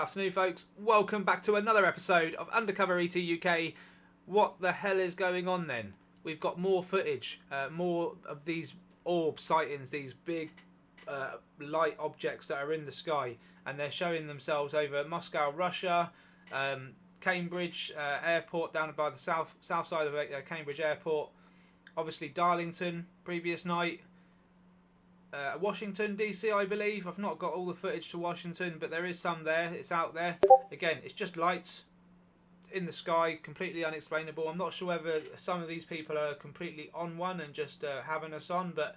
Good afternoon, folks. Welcome back to another episode of UndercoverETuk UK. What the hell is going on then? We've got more footage, more of these orb sightings, these big light objects that are in the sky, and they're showing themselves over Moscow, Russia, Cambridge Airport, down by the south side of Cambridge Airport, obviously Darlington previous night, Washington DC, I believe. I've not got all the footage to Washington, but there is some there. It's out there. Again, it's just lights in the sky, completely unexplainable. I'm not sure whether some of these people are completely on one and just having us on, but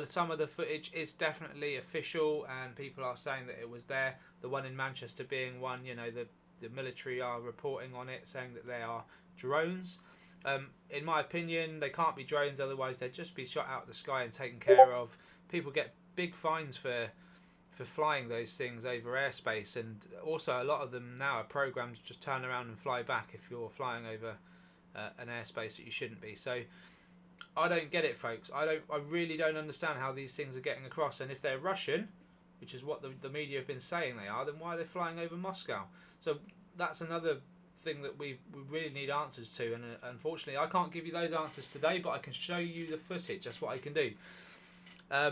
some of the footage is definitely official, and people are saying that it was there. The one in Manchester being one, you know, the military are reporting on it, saying that they are drones. In my opinion, they can't be drones, otherwise they'd just be shot out of the sky and taken care of. People get big fines for flying those things over airspace, and also a lot of them now are programmed to just turn around and fly back if you're flying over an airspace that you shouldn't be. So I don't get it, folks. I really don't understand how these things are getting across, and if they're Russian, which is what the media have been saying they are, then why are they flying over Moscow? So that's another thing that we really need answers to, and unfortunately I can't give you those answers today, but I can show you the footage. That's what I can do.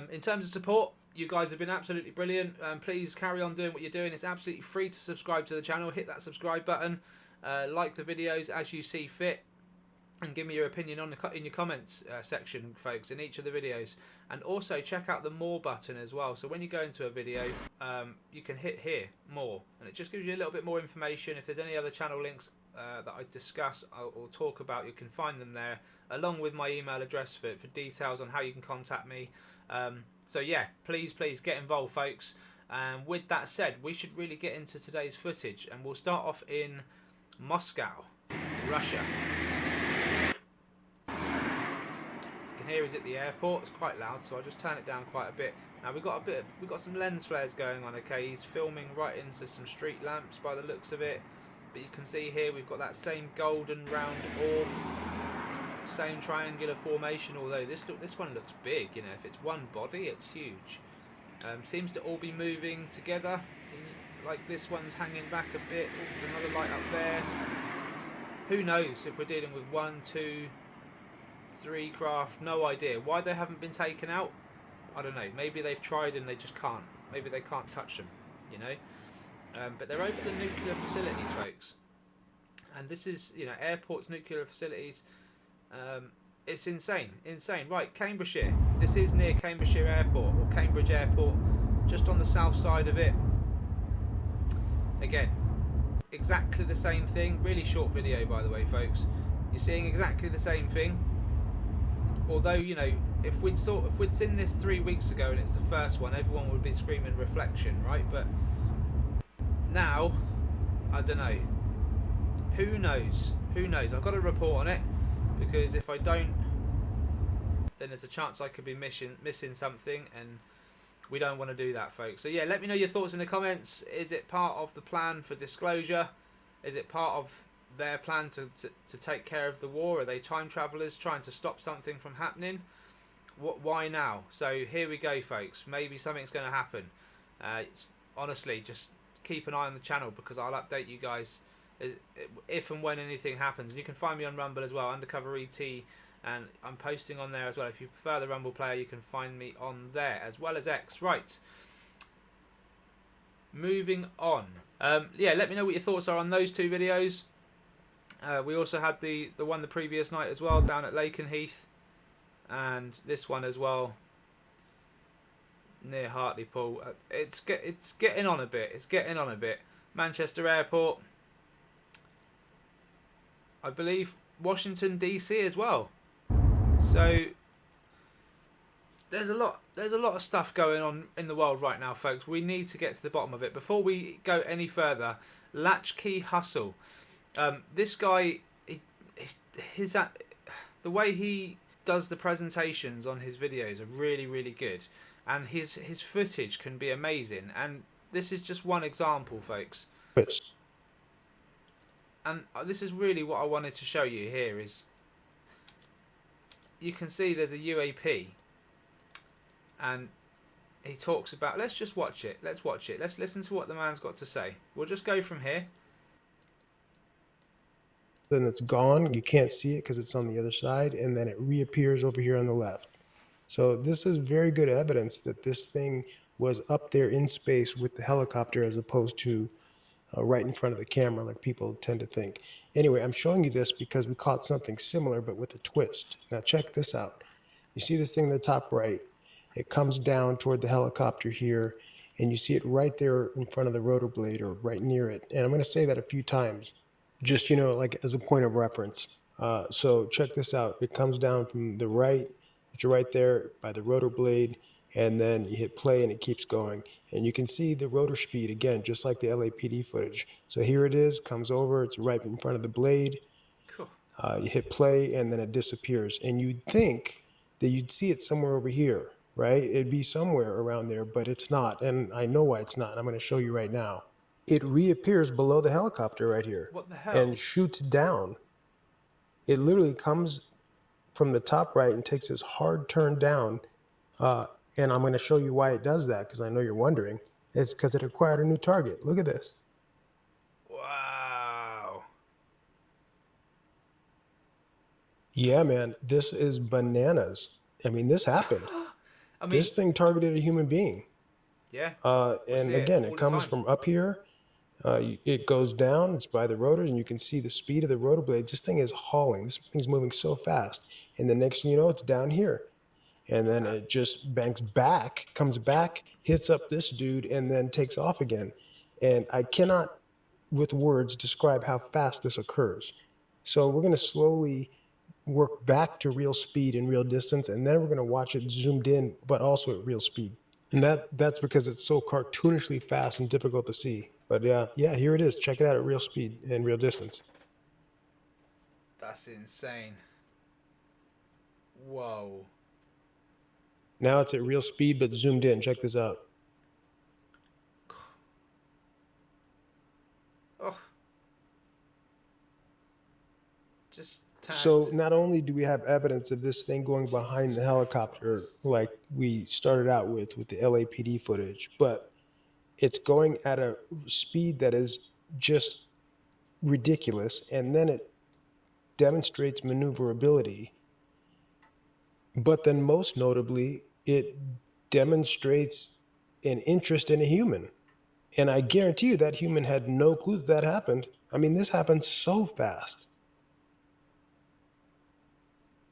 In terms of support, you guys have been absolutely brilliant. Please carry on doing what you're doing. It's absolutely free to subscribe to the channel. Hit that subscribe button, like the videos as you see fit, and give me your opinion in your comments section, folks, in each of the videos. And also check out the more button as well. So when you go into a video, you can hit here, more, and it just gives you a little bit more information. If there's any other channel links that I discuss or talk about, you can find them there, along with my email address for details on how you can contact me. So yeah, please get involved, folks. With that said, we should really get into today's footage, and we'll start off in Moscow, Russia. You can hear us at the airport. It's quite loud, so I'll just turn it down quite a bit. Now we've got some lens flares going on. Okay, he's filming right into some street lamps by the looks of it. But you can see here we've got that same golden round orb, same triangular formation, although this one looks big. You know, if it's one body, it's huge. Seems to all be moving together. Like this one's hanging back a bit. Oh, there's another light up there. Who knows if we're dealing with 1, 2, 3 craft? No idea. Why they haven't been taken out, I don't know. Maybe they've tried and they just can't. Maybe they can't touch them, you know. But they're over the nuclear facilities, folks. And this is, you know, airports, nuclear facilities. It's insane. Right, Cambridgeshire. This is near Cambridgeshire Airport, or Cambridge Airport, just on the south side of it. Again, exactly the same thing. Really short video, by the way, folks. You're seeing exactly the same thing. Although, you know, if we'd seen this 3 weeks ago and it's the first one, everyone would be screaming reflection, right? But now, I don't know. Who knows? I've got a report on it, because if I don't, then there's a chance I could be missing something, and we don't want to do that, folks. So yeah, let me know your thoughts in the comments. Is it part of the plan for disclosure? Is it part of their plan to take care of the war? Are they time travelers trying to stop something from happening? Why now? So here we go, folks. Maybe something's going to happen. Honestly, just keep an eye on the channel, because I'll update you guys if and when anything happens. And you can find me on Rumble as well, UndercoverET, and I'm posting on there as well. If you prefer the Rumble player, you can find me on there as well as X. Right, moving on. Yeah, let me know what your thoughts are on those two videos. We also had the one the previous night as well, down at Lakenheath, and this one as well near Hartlepool. It's getting on a bit. Manchester Airport, I believe Washington DC as well. So there's a lot of stuff going on in the world right now, folks. We need to get to the bottom of it. Before we go any further, Latchkey Hustle. This guy, the way he does the presentations on his videos are really good, and his footage can be amazing. And this is just one example, folks. And this is really what I wanted to show you here. Is you can see there's a UAP, and he talks about, let's just watch it. Let's watch it. Let's listen to what the man's got to say. We'll just go from here. Then it's gone. You can't see it because it's on the other side, and then it reappears over here on the left. So this is very good evidence that this thing was up there in space with the helicopter as opposed to right in front of the camera like people tend to think. Anyway, I'm showing you this because we caught something similar but with a twist. Now check this out. You see this thing in the top right? It comes down toward the helicopter here, and you see it right there in front of the rotor blade or right near it. And I'm going to say that a few times, just, like as a point of reference. So check this out. It comes down from the right, which are right there by the rotor blade, and then you hit play and it keeps going. And you can see the rotor speed again, just like the LAPD footage. So here it is, comes over, it's right in front of the blade. Cool. You hit play and then it disappears. And you'd think that you'd see it somewhere over here, right? It'd be somewhere around there, but it's not. And I know why it's not. I'm going to show you right now. It reappears below the helicopter right here. What the hell? And shoots down. It literally comes from the top right and takes this hard turn down. And I'm going to show you why it does that, because I know you're wondering. It's because it acquired a new target. Look at this. Wow. Yeah, man, this is bananas. I mean, this happened. This thing targeted a human being. Yeah. And again, it comes from up here. It goes down. It's by the rotors, and you can see the speed of the rotor blades. This thing is hauling. This thing's moving so fast. And the next thing you know, it's down here. And then it just banks back, comes back, hits up this dude, and then takes off again. And I cannot, with words, describe how fast this occurs. So we're going to slowly work back to real speed and real distance, and then we're going to watch it zoomed in, but also at real speed. And that's because it's so cartoonishly fast and difficult to see. But yeah, here it is. Check it out at real speed and real distance. That's insane. Whoa. Now it's at real speed, but zoomed in. Check this out. Oh. Just tagged. So not only do we have evidence of this thing going behind the helicopter like we started out with the LAPD footage, but it's going at a speed that is just ridiculous, and then it demonstrates maneuverability. But then most notably, it demonstrates an interest in a human. And I guarantee you that human had no clue that happened. I mean, this happened so fast.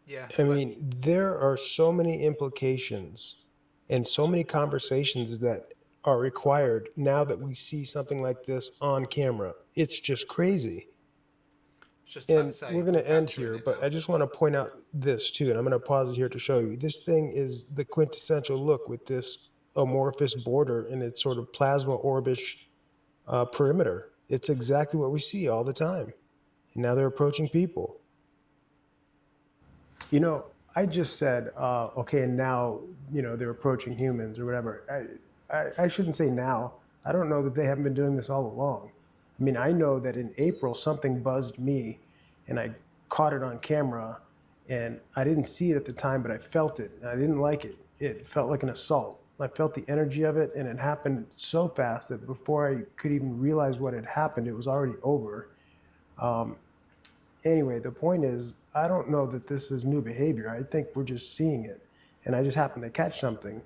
Yeah. I mean, there are so many implications and so many conversations that are required now that we see something like this on camera. It's just crazy. And we're going to end here, but I just want to point out this too, and I'm going to pause it here to show you. This thing is the quintessential look with this amorphous border and its sort of plasma orbish perimeter. It's exactly what we see all the time. And now they're approaching people. I just said, okay, and now, they're approaching humans or whatever. I shouldn't say now. I don't know that they haven't been doing this all along. I mean, I know that in April, something buzzed me, and I caught it on camera, and I didn't see it at the time, but I felt it, and I didn't like it. It felt like an assault. I felt the energy of it, and it happened so fast that before I could even realize what had happened, it was already over. Anyway, the point is, I don't know that this is new behavior. I think we're just seeing it, and I just happened to catch something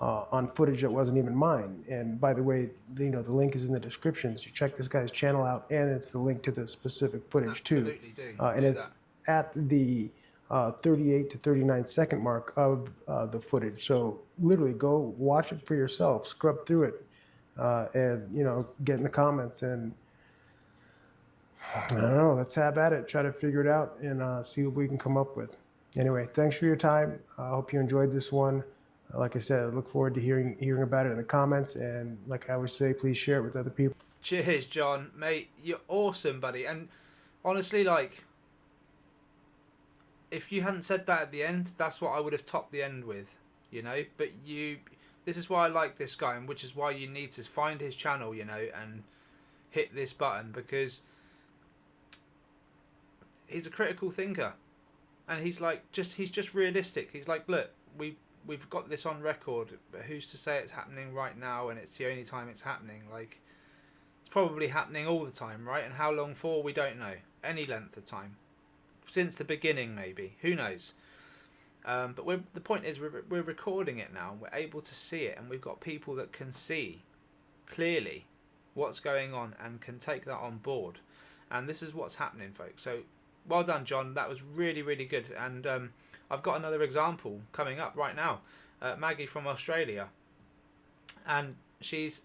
on footage that wasn't even mine. And by the way, the link is in the description. So you check this guy's channel out, and it's the link to the specific footage too. And it's at the 38 to 39 second mark of the footage. So literally go watch it for yourself, scrub through it, and get in the comments, and I don't know, let's have at it, try to figure it out, and see what we can come up with. Anyway, thanks for your time. I hope you enjoyed this one. Like I said, I look forward to hearing about it in the comments, and like I always say, please share it with other people. Cheers, John, mate. You're awesome, buddy. And honestly, if you hadn't said that at the end, that's what I would have topped the end with, But this is why I like this guy, and which is why you need to find his channel, and hit this button, because he's a critical thinker, and he's just realistic. He's like, look, we've got this on record, but who's to say it's happening right now and it's the only time it's happening? Like, it's probably happening all the time, right? And how long for, we don't know. Any length of time. Since the beginning, maybe. Who knows? But the point is, we're recording it now. We're able to see it, and we've got people that can see clearly what's going on and can take that on board. And this is what's happening, folks. So, well done, John. That was really, really good. And I've got another example coming up right now. Maggie from Australia, and she's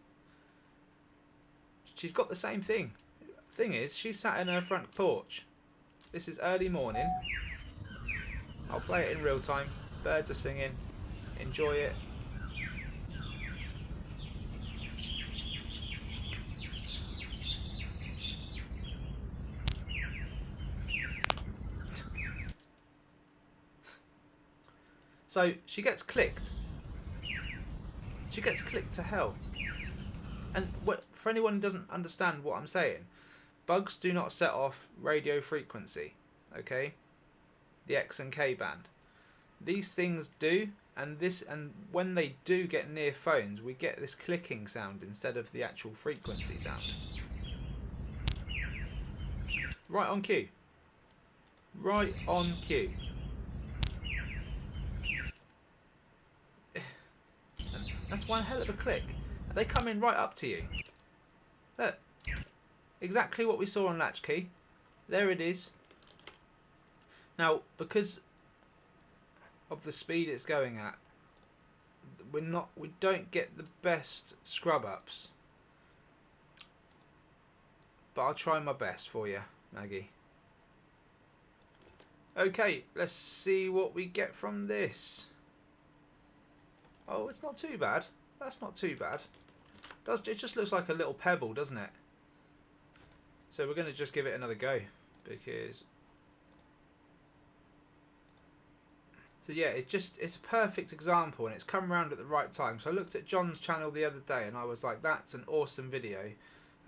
got the same thing. Thing is, she's sat in her front porch. This is early morning. I'll play it in real time. Birds are singing. Enjoy it. So she gets clicked. She gets clicked to hell. And for anyone who doesn't understand what I'm saying, bugs do not set off radio frequency, okay? The X and K band. These things do, and when they do get near phones, we get this clicking sound instead of the actual frequency sound. Right on cue. Right on cue. That's one hell of a click. They come in right up to you. Look. Exactly what we saw on Latchkey. There it is. Now, because of the speed it's going at, we don't get the best scrub ups. But I'll try my best for you, Maggie. Okay, let's see what we get from this. Oh, it's not too bad. That's not too bad. It just looks like a little pebble, doesn't it? So we're going to just give it another go, because... So yeah, it's a perfect example, and it's come around at the right time. So I looked at John's channel the other day, and I was like, that's an awesome video.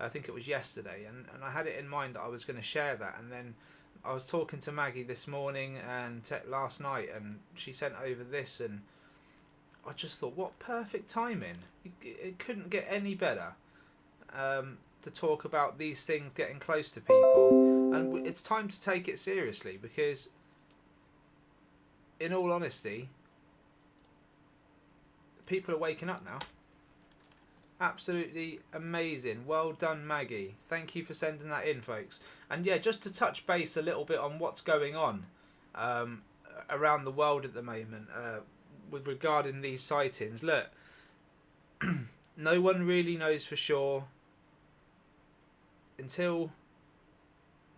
I think it was yesterday, and I had it in mind that I was going to share that, and then I was talking to Maggie this morning and last night, and she sent over this, and I just thought, what perfect timing. It couldn't get any better to talk about these things getting close to people. And it's time to take it seriously, because, in all honesty, people are waking up now. Absolutely amazing. Well done, Maggie. Thank you for sending that in, folks. And yeah, just to touch base a little bit on what's going on around the world at the moment, with regarding these sightings. Look, no one really knows for sure until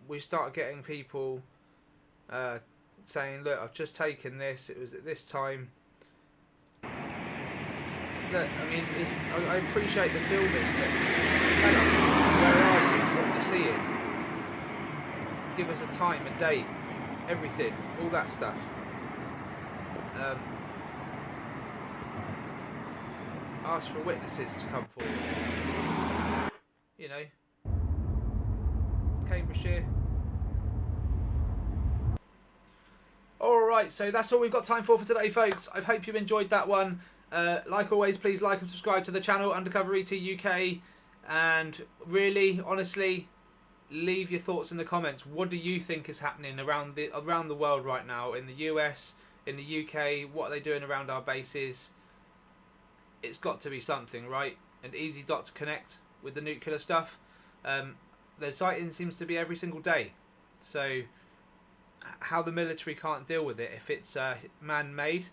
we start getting people saying, look, I've just taken this, it was at this time. Look, I mean, I appreciate the filming, but tell us, where are you, what you're seeing, give us a time, a date, everything, all that stuff. Ask for witnesses to come forward. You know, Cambridgeshire. Alright, so that's all we've got time for today, folks. I hope you enjoyed that one. Like always, please like and subscribe to the channel, UndercoverETuk, UK. And really, honestly, leave your thoughts in the comments. What do you think is happening around the world right now? In the US, in the UK, what are they doing around our bases? It's got to be something, right? An easy dot to connect with the nuclear stuff. The sighting seems to be every single day. So, how the military can't deal with it if it's man-made?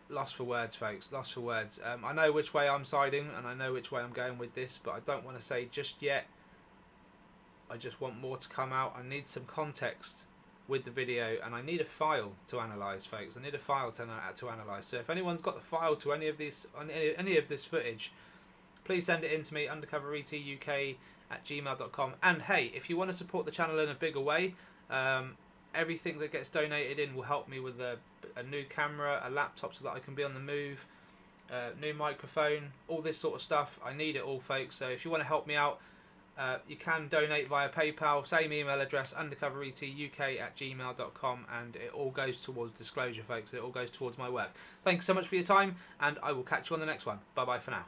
Lost for words, folks. Lost for words. I know which way I'm siding, and I know which way I'm going with this, but I don't want to say just yet. I just want more to come out. I need some context with the video, and I need a file to analyse, folks. I need a file to analyse. So if anyone's got the file to any of this footage, please send it in to me, undercoveretuk@gmail.com. And hey, if you want to support the channel in a bigger way, everything that gets donated in will help me with a new camera, a laptop so that I can be on the move, new microphone, all this sort of stuff. I need it all, folks. So if you want to help me out, You can donate via PayPal, same email address, undercoveretuk@gmail.com, and it all goes towards disclosure, folks. It all goes towards my work. Thanks so much for your time, and I will catch you on the next one. Bye bye for now.